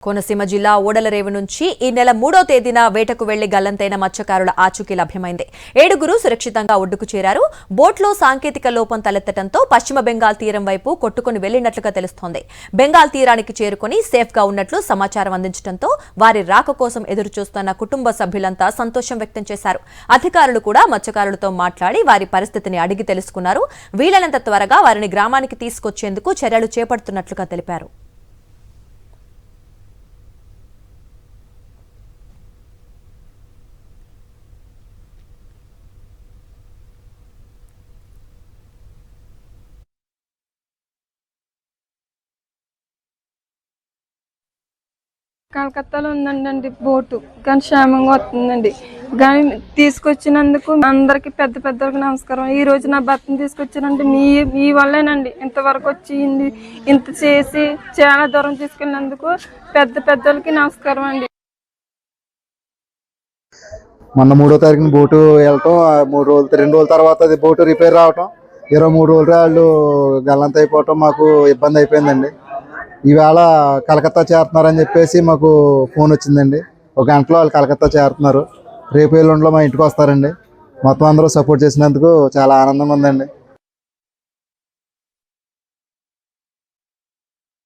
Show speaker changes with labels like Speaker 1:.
Speaker 1: కోనసీమ జిల్లా ఓడలరేవు నుంచి ఈ నెల 3వ తేదీన వేటకు వెళ్లి గల్లంతైన మత్స్యకారుల ఆచూకీ లభ్యమైంది. 7గురు సురక్షితంగా ఒడ్డుకు చేరారు. బోట్లో సాంకేతిక లోపం తలెత్తడంతో పశ్చిమ బెంగాల్ తీరం వైపు కొట్టుకుని వెళ్లినట్లుగా తెలుస్తోంది. బెంగాల్ తీరానికి చేరుకుని సేఫ్గా ఉన్నట్లు సమాచారం అందించడంతో వారి రాక కోసం ఎదురుచూస్తున్న కుటుంబ సభ్యులంతా సంతోషం వ్యక్తం చేశారు. అధికారులు కూడా మత్స్యకారులతో మాట్లాడి వారి పరిస్థితిని అడిగి తెలుసుకున్నారు. వీలైనంత త్వరగా వారిని గ్రామానికి తీసుకొచ్చేందుకు చర్యలు చేపడుతున్నట్లుగా తెలిపారు.
Speaker 2: కలకత్తాలో ఉందండి బోటు, కానీ క్షేమంగా వస్తుందండి. కానీ తీసుకొచ్చినందుకు అందరికి పెద్ద పెద్దలకు నమస్కారం. ఈ రోజు నా భర్తను తీసుకొచ్చానండి, మీ వల్లేనండి ఇంతవరకు వచ్చింది. ఇంత చేసి చాలా దూరం తీసుకెళ్ళినందుకు పెద్ద పెద్దలకి నమస్కారం అండి.
Speaker 3: మొన్న 3వ తారీఖున బోటు వెళ్ళటం, 2 రోజుల తర్వాత అది బోటు రిపేర్ రావటం, 23 రోజులు వాళ్ళు గల్లంత అయిపోవటం మాకు ఇబ్బంది అయిపోయిందండి. ఈవేళ కలకత్తా చేరుతున్నారని చెప్పేసి మాకు ఫోన్ వచ్చిందండి. 1 గంటలో వాళ్ళు కలకత్తా చేరుతున్నారు. రేపు ఎల్లుండిలో మా ఇంటికి వస్తారండి. మొత్తం అందరూ సపోర్ట్ చేసినందుకు చాలా ఆనందంగా ఉందండి.